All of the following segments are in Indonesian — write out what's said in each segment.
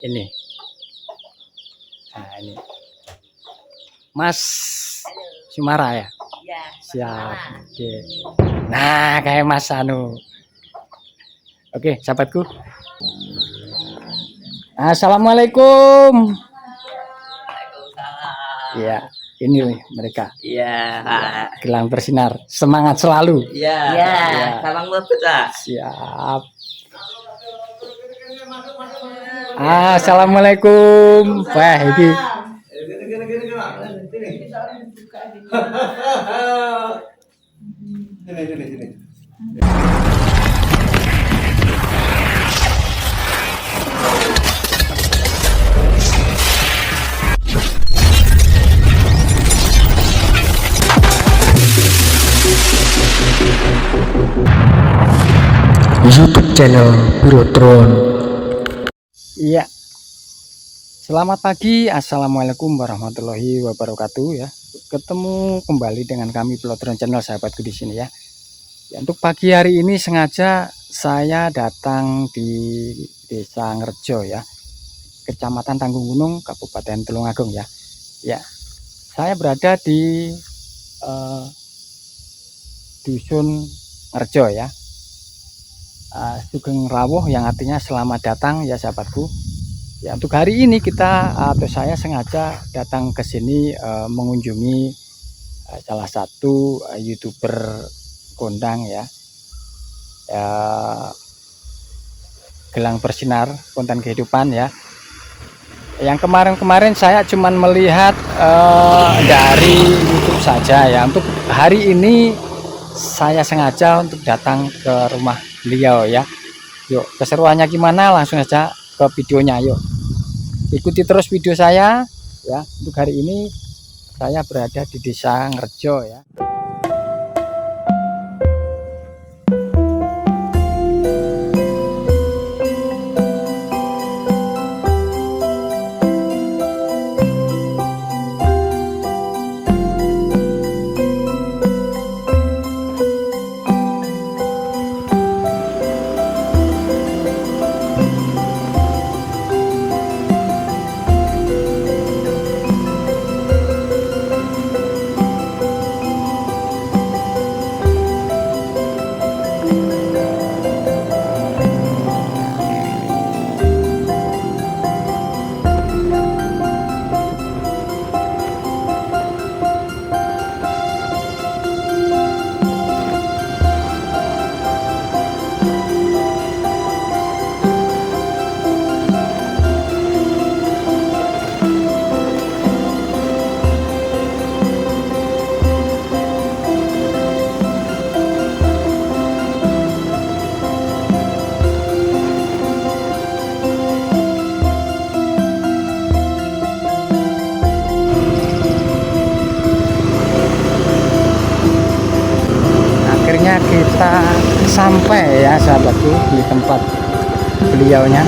Ini. Nah, ini. Mas Sumara ya? Iya. Siap. Oke. Nah, kayak Mas Anu. Oke, sahabatku. Assalamualaikum. Iya, ini nih mereka. Iya. Gelang bersinar. Semangat selalu. Iya. Salam kita. Siap. Assalamualaikum. Wah, ini. YouTube channel Birotron. Iya. Selamat pagi, assalamualaikum warahmatullahi wabarakatuh ya. Ketemu kembali dengan kami Birotron channel sahabatku di sini ya. Untuk pagi hari ini sengaja saya datang di Desa Ngerjo ya, Kecamatan Tanggung Gunung, Kabupaten Tulungagung ya. Ya, saya berada di Dusun Ngerjo ya. Sugeng Rawuh yang artinya selamat datang ya sahabatku. Ya, untuk hari ini kita atau saya sengaja datang ke sini mengunjungi salah satu YouTuber kondang ya. Gelang bersinar konten kehidupan ya. Yang kemarin-kemarin saya cuman melihat dari YouTube saja ya. Untuk hari ini saya sengaja untuk datang ke rumah beliau ya. Yuk, keseruannya gimana, langsung saja ke videonya. Yuk, ikuti terus video saya ya. Untuk hari ini saya berada di Desa Ngerjo ya. Akhirnya kita sampai ya sahabatku di tempat beliaunya.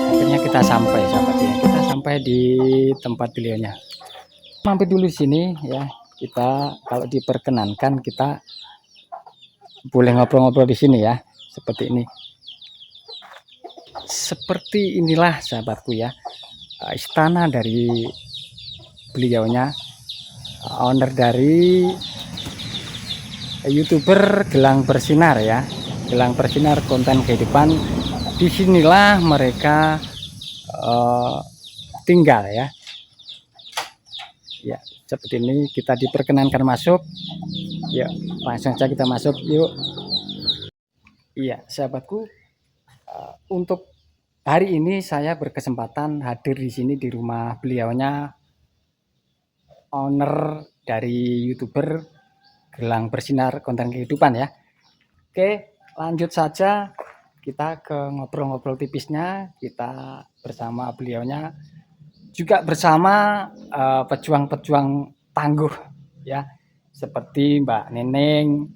Akhirnya kita sampai sahabatku ya. Kita sampai di tempat beliaunya. Mampir dulu sini ya. Kita kalau diperkenankan kita boleh ngobrol-ngobrol di sini ya. Seperti ini. Seperti inilah sahabatku ya. Istana dari beliaunya. Owner dari YouTuber Gelang Bersinar ya. Gelang Bersinar konten kehidupan. Disinilah mereka tinggal ya. Ya, seperti ini kita diperkenankan masuk. Ya, langsung saja kita masuk yuk. Iya, sahabatku, untuk hari ini saya berkesempatan hadir di sini di rumah beliaunya, owner dari YouTuber Gelang Bersinar konten kehidupan ya. Oke, lanjut saja kita ke ngobrol-ngobrol tipisnya. Kita bersama beliaunya, juga bersama pejuang-pejuang tangguh ya, seperti Mbak Neneng,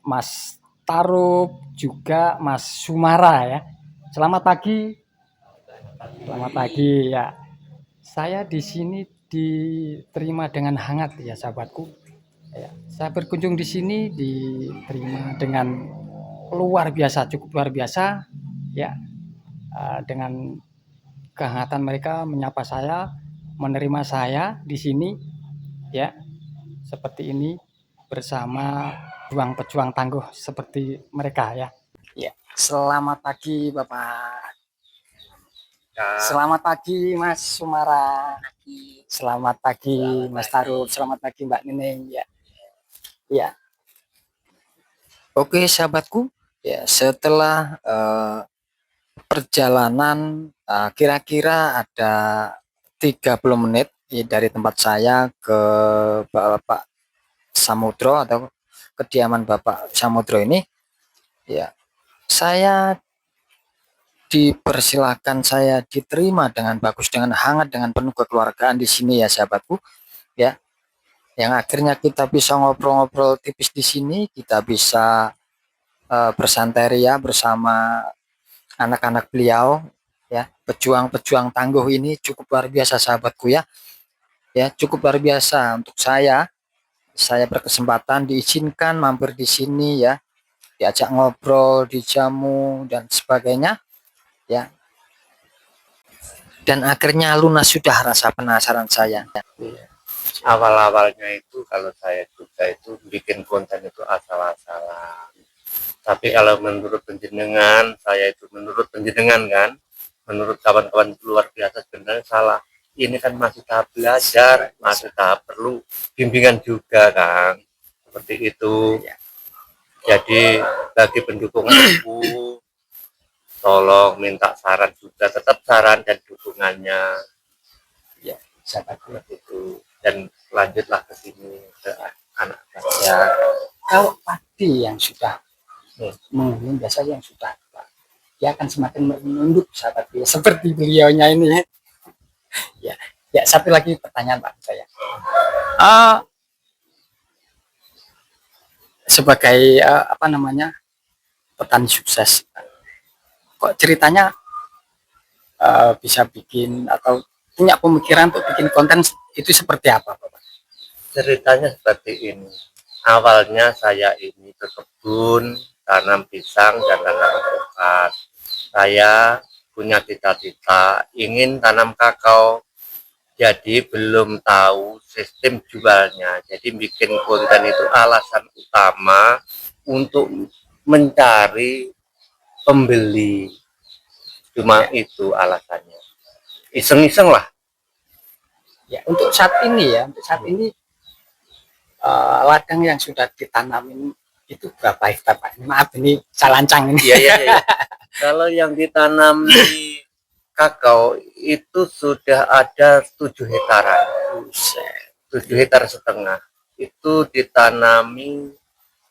Mas Tarup, juga Mas Sumara ya. Selamat pagi. Selamat pagi ya. Saya di sini diterima dengan hangat ya sahabatku. Ya, saya berkunjung di sini diterima dengan luar biasa, cukup luar biasa ya, dengan kehangatan mereka menyapa saya, menerima saya di sini ya, seperti ini bersama pejuang-pejuang tangguh seperti mereka ya. Ya, selamat pagi Bapak. Selamat pagi Mas Sumara. Selamat pagi Mas Tarub. Selamat pagi Mbak Neneng ya. Ya. Oke sahabatku, ya setelah perjalanan kira-kira ada 30 menit ya, dari tempat saya ke Bapak Samudro atau kediaman Bapak Samudro ini, ya saya dipersilahkan, saya diterima dengan bagus, dengan hangat, dengan penuh kekeluargaan di sini ya sahabatku ya, yang akhirnya kita bisa ngobrol-ngobrol tipis di sini, kita bisa bersantai ria bersama anak-anak beliau ya, pejuang-pejuang tangguh ini cukup luar biasa sahabatku ya, ya cukup luar biasa untuk saya berkesempatan diizinkan mampir di sini ya, diajak ngobrol, dijamu dan sebagainya ya, dan akhirnya lunas sudah rasa penasaran saya. Awal-awalnya itu kalau saya juga itu bikin konten itu asal-asalan. Tapi kalau menurut penjenengan, saya itu menurut penjenengan kan, menurut kawan-kawan luar biasa sebenarnya salah. Ini kan masih tahap belajar, masih tahap perlu bimbingan juga kan, seperti itu. Jadi bagi pendukung aku, tolong minta saran juga, tetap saran dan dukungannya. Ya, sahabatku Itu dan lanjutlah ke sini ke anak saya. kalau padi yang sudah menghuni, biasanya yang sudah dia akan semakin menunduk sahabat ya, seperti beliaunya ini ya. Ya, satu lagi pertanyaan Pak saya, sebagai apa namanya, petani sukses, kok ceritanya bisa bikin atau punya pemikiran untuk bikin konten itu seperti apa Bapak? Ceritanya seperti ini. Awalnya saya ini berkebun, tanam pisang dan tanam alpukat. Saya punya cita-cita ingin tanam kakao. Jadi belum tahu sistem jualnya. Jadi bikin konten itu alasan utama untuk mencari pembeli. Cuma itu alasannya. Iseng-iseng lah. Ya, untuk saat ini ya, untuk saat ini ladang yang sudah ditanamin itu berapa hektar Pak? Maaf ini salancang ini. Iya, iya, iya. Kalau yang ditanam di kakao itu sudah ada 7 hektaran. 7 hektar setengah. Itu ditanami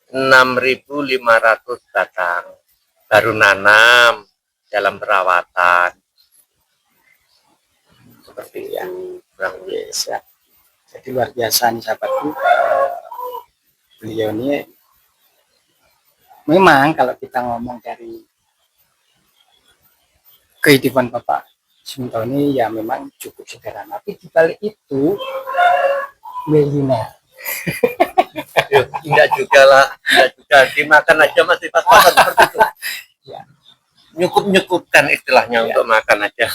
6.500 batang. Baru nanam dalam perawatan. Seperti itu. Kurang biasa. Jadi luar biasa nih sahabatku, beliau ini memang kalau kita ngomong dari kehidupan Bapak Suminto ini ya memang cukup sederhana, tapi dibalik itu milioner. enggak juga lah, enggak juga dimakan aja masih pas-pasan seperti itu. Ya. Nyukup-nyukupkan istilahnya untuk makan aja.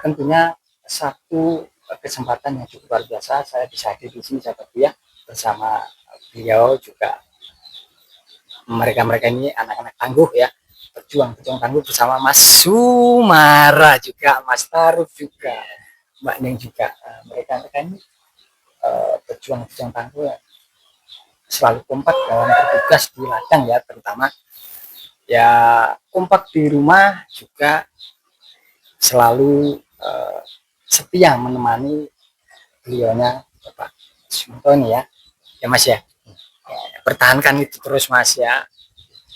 Tentunya satu kesempatan yang cukup luar biasa, saya bisa hadir di sini sahabat ya, bersama beliau juga, mereka ini anak-anak tangguh ya, pejuang-pejuang tangguh bersama Mas Sumara juga, Mas Taruf juga, Mbak Neng juga. Mereka ini pejuang-pejuang tangguh ya, selalu kompak dalam bertugas di ladang ya, terutama ya kompak di rumah juga selalu setia menemani beliaunya Bapak Suminto ini ya, ya Mas ya. Pertahankan itu terus Mas ya,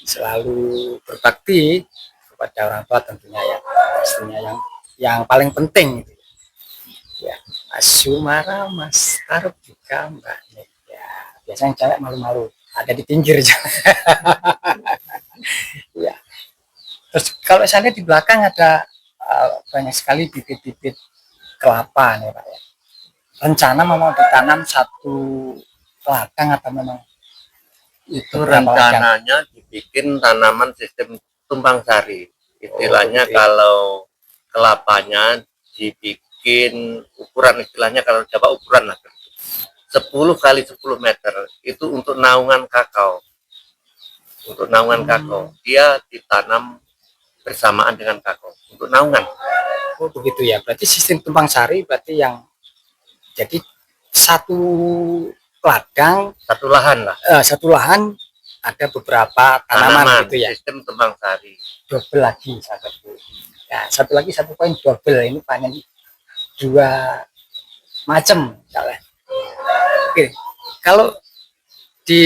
selalu berbakti kepada orang tua tentunya ya, pastinya yang paling penting gitu ya. Mas Sumara, Mas Tarub juga Mbak Nek ya, biasanya cewek malu-malu ada di pinggir ya. Terus kalau saya lihat di belakang ada banyak sekali bibit-bibit kelapa nih Pak ya. Rencana mau ditanam satu ladang atau memang Itu Beberapa ladang. rencananya dibikin tanaman sistem tumpang sari. Istilahnya gitu ya. kalau kelapanya dibikin ukuran, istilahnya kalau Jawa ukuran lah. 10 kali 10 meter itu untuk naungan kakao. Untuk naungan kakao. Dia ditanam bersamaan dengan kakao. Untuk naungan. Oh begitu ya. Berarti sistem tumpang sari berarti yang jadi satu ladang, Satu lahan lah. satu lahan ada beberapa tanaman gitu ya. Sistem tumpang sari. Double lagi sahabatku. Ya, satu lagi satu poin double ini panen dua macam misalnya. Oke, kalau di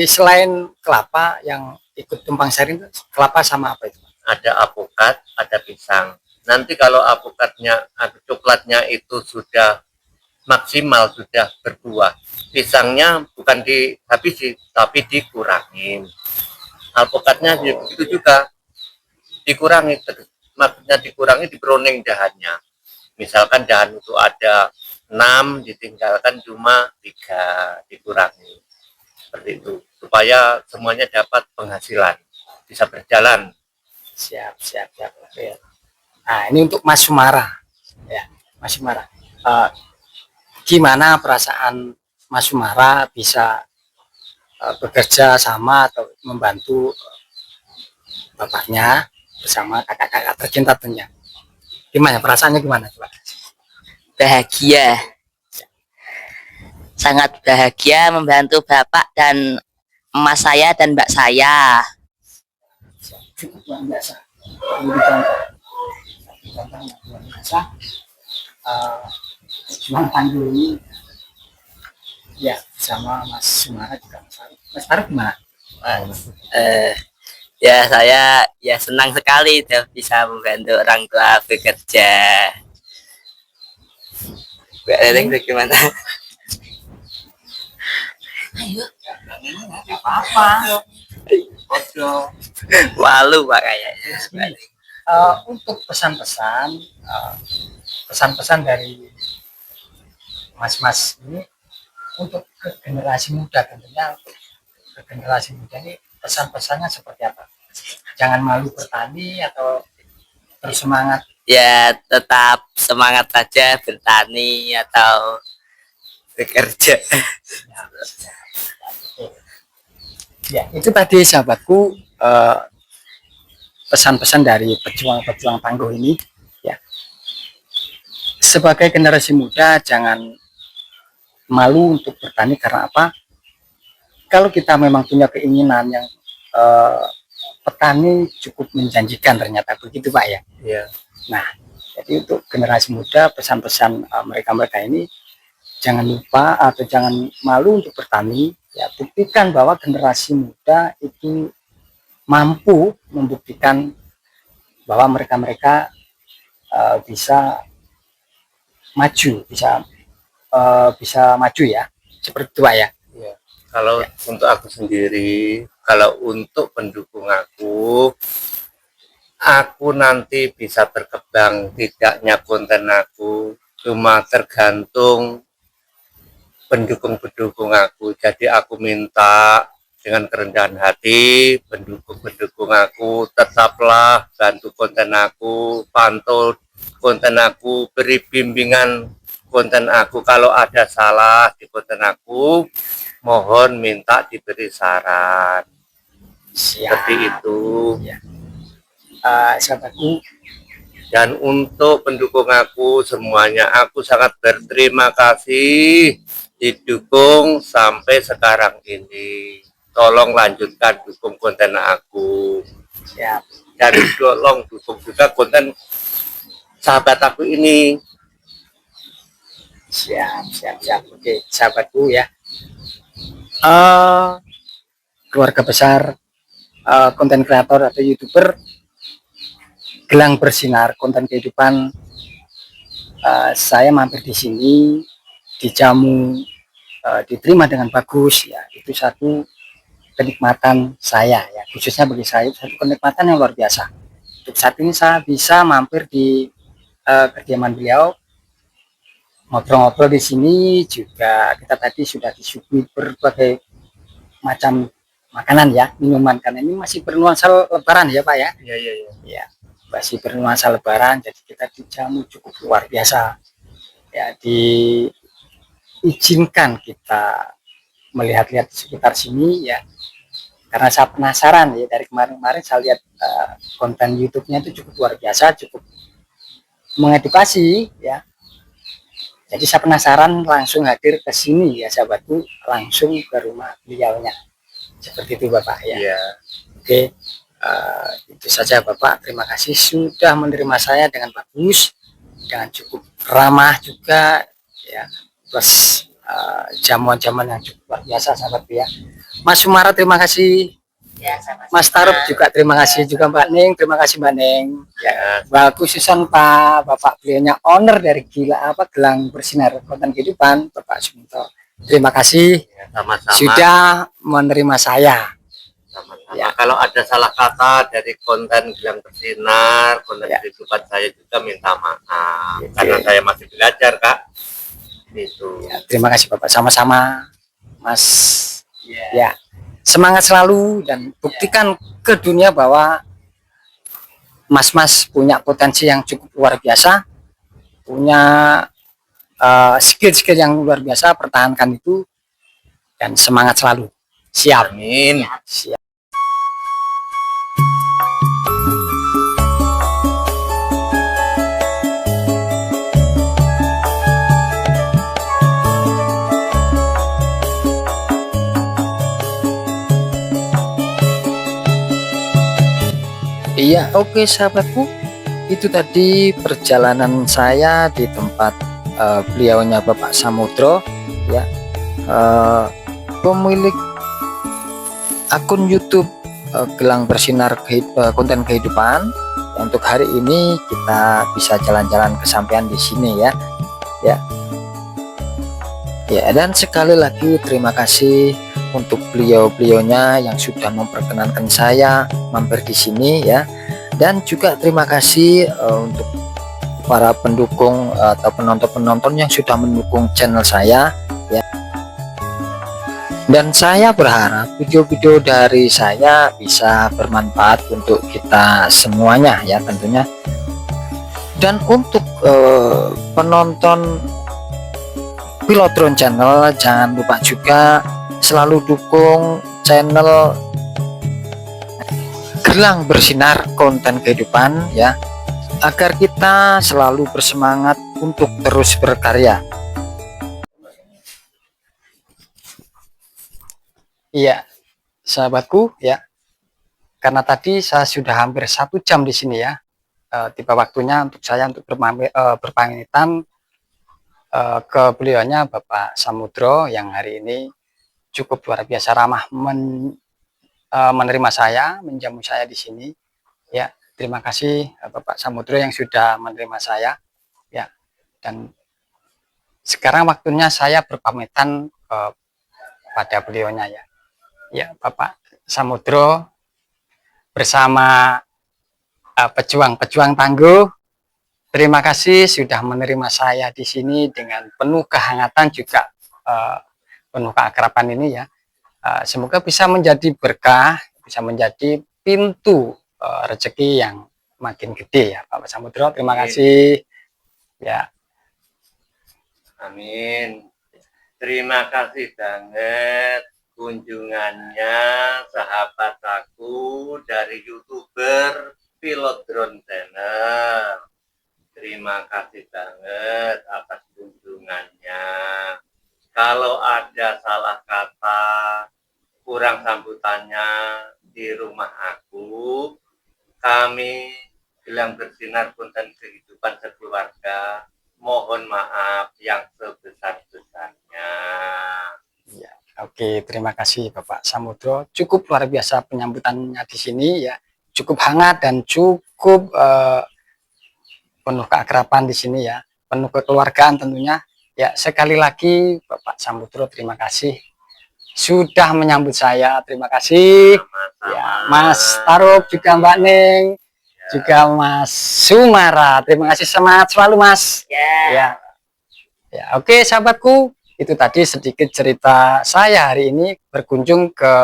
selain kelapa yang ikut tumpang sari itu kelapa sama apa itu? Ada apokat, ada pisang. Nanti kalau apokatnya atau coklatnya itu sudah maksimal, sudah berbuah, pisangnya bukan dihabisi tapi dikurangin. Alpukatnya begitu juga dikurangi, maksudnya dikurangi, diperoning dahannya. Misalkan dahan itu ada 6, ditinggalkan cuma 3, dikurangi. Seperti itu, supaya semuanya dapat penghasilan, bisa berjalan. Siap. Oke. Nah, ini untuk Mas Sumara. Ya, Mas Sumara. Gimana perasaan Mas Sumara bisa bekerja sama atau membantu bapaknya bersama kakak-kakak tercinta tentunya. Gimana perasaannya gimana coba? Bahagia, sangat bahagia membantu bapak dan emas saya dan mbak saya. Cukup luar biasa. Ini contoh yang luar biasa. Juang Tanggul ini ya sama Mas Sumara juga. Mas Farouk gimana? Ya saya ya senang sekali bisa membantu orang tua bekerja. Mbak Neneng bagaimana? Ayo, apa-apa. Malu pak kayaknya. Untuk pesan-pesan, pesan-pesan dari mas-mas ini untuk ke generasi muda tentunya, untuk ke generasi muda ini pesan-pesannya seperti apa? Jangan malu bertani atau terus semangat? Ya tetap semangat saja bertani atau bekerja. Ya, itu tadi sahabatku pesan-pesan dari pejuang-pejuang tangguh ini ya. Sebagai generasi muda jangan malu untuk bertani karena apa? Kalau kita memang punya keinginan yang petani cukup menjanjikan ternyata begitu Pak ya. Iya. Nah, jadi untuk generasi muda pesan-pesan mereka-mereka ini jangan lupa atau jangan malu untuk bertani ya, buktikan bahwa generasi muda itu mampu membuktikan bahwa mereka-mereka bisa maju, bisa maju ya, seperti itu Pak ya. Ya. Kalau untuk aku sendiri, kalau untuk pendukung aku nanti bisa berkembang tidaknya konten aku cuma tergantung pendukung-pendukung aku. Jadi aku minta dengan kerendahan hati, pendukung-pendukung aku tetaplah bantu konten aku, pantau konten aku, beri bimbingan konten aku. Kalau ada salah di konten aku, mohon minta diberi saran. Seperti itu. Ya. Sahabatku, dan untuk pendukung aku semuanya, aku sangat berterima kasih didukung sampai sekarang ini. Tolong lanjutkan dukung konten aku. siap. Dan tolong dukung juga konten sahabat aku ini. Siap. Oke, sahabatku ya. Keluarga besar konten kreator atau YouTuber Gelang Bersinar Konten Kehidupan, saya mampir di sini, dijamu, diterima dengan bagus ya. Itu satu kenikmatan saya ya, khususnya bagi saya satu kenikmatan yang luar biasa. Untuk saat ini saya bisa mampir di kediaman beliau, ngobrol-ngobrol di sini juga. Kita tadi sudah disuguhi berbagai macam makanan ya, minuman, karena ini masih bernuansa lebaran ya Pak ya. Iya, iya, iya. Ya, masih bernuansa lebaran, jadi kita dijamu cukup luar biasa. Ya, diizinkan kita melihat-lihat di sekitar sini ya, karena saya penasaran ya, dari kemarin-kemarin saya lihat konten YouTube-nya itu cukup luar biasa, cukup mengedukasi ya. Jadi saya penasaran, langsung hadir ke sini ya sahabatku, langsung ke rumah beliaunya. Seperti itu Bapak ya. Iya. Oke, itu saja Bapak. Terima kasih sudah menerima saya dengan bagus, dengan cukup ramah juga ya. Plus jamuan-jamuan yang cukup luar biasa sahabatku ya. Mas Sumara terima kasih. Ya, sama-sama. Mas Tarup juga terima kasih juga Mbak Neng, terima kasih Mbak Neng. Ya, khususan Pak Bapak beliaunya owner dari Gelang Bersinar Konten Kehidupan, Bapak Suminto. Terima kasih Ya, sama-sama. sudah menerima saya. Sama-sama. Ya. Kalau ada salah kata dari konten Gelang Bersinar, konten Ya. kehidupan, saya juga minta maaf. Oke. Karena saya masih belajar, Kak. Itu. Ya, terima kasih Bapak, sama-sama Mas. Ya. Ya, semangat selalu dan buktikan ke dunia bahwa Mas-mas punya potensi yang cukup luar biasa, punya skill-skill yang luar biasa, pertahankan itu dan semangat selalu. Siap. Amin. Siap. Iya, oke sahabatku, itu tadi perjalanan saya di tempat beliaunya Bapak Samudro ya, pemilik akun YouTube Gelang Bersinar Konten Kehidupan. Untuk hari ini kita bisa jalan-jalan kesampaian di sini ya. Ya, dan sekali lagi terima kasih untuk beliau-beliaunya yang sudah memperkenankan saya mampir di sini ya. Dan juga terima kasih untuk para pendukung atau penonton-penonton yang sudah mendukung channel saya ya. Dan saya berharap video-video dari saya bisa bermanfaat untuk kita semuanya ya tentunya. Dan untuk penonton Pilot Channel, jangan lupa juga selalu dukung channel Gelang Bersinar Konten Kehidupan ya, agar kita selalu bersemangat untuk terus berkarya. Iya, sahabatku ya, karena tadi saya sudah hampir 1 jam di sini ya, tiba waktunya untuk saya untuk berpamitan ke beliaunya Bapak Samudro yang hari ini cukup luar biasa ramah menerima saya, menjamu saya di sini ya. Terima kasih Bapak Samudro yang sudah menerima saya ya. Dan sekarang waktunya saya berpamitan pada beliaunya ya. Ya, Bapak Samudro bersama pejuang-pejuang tangguh, terima kasih sudah menerima saya di sini dengan penuh kehangatan juga penuh keakraban ini ya. Semoga bisa menjadi berkah, bisa menjadi pintu rezeki yang makin gede ya Pak Samudro. Terima kasih ya. Amin. Terima kasih banget kunjungannya sahabat aku dari YouTuber Pilot Drone Channel. Terima kasih banget atas kunjungannya. Kalau ada salah kata, kurang sambutannya di rumah aku, kami Gelang Bersinar Konten Kehidupan Sekeluarga mohon maaf yang sebesar-besarnya. Ya, oke, terima kasih Bapak Samudro. Cukup luar biasa penyambutannya di sini ya, cukup hangat dan cukup penuh keakraban di sini ya, penuh kekeluargaan tentunya. Ya, sekali lagi Bapak Samudro terima kasih sudah menyambut saya. Terima kasih. Sama-sama. Ya, Mas Tarup juga Mbak Neng, juga Mas Sumara. Terima kasih, semangat selalu Mas. Ya. Ya, oke sahabatku, itu tadi sedikit cerita saya hari ini berkunjung ke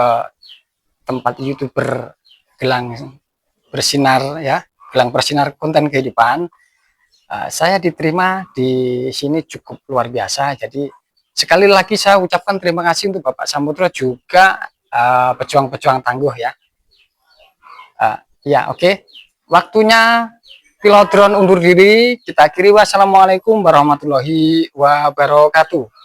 tempat YouTuber Gelang Bersinar ya, Gelang Bersinar konten kehidupan. Saya diterima di sini cukup luar biasa. Jadi sekali lagi saya ucapkan terima kasih untuk Bapak Samudro juga pejuang-pejuang tangguh ya. Ya oke. Waktunya pilot drone undur diri. Kita akhiri. Wassalamualaikum warahmatullahi wabarakatuh.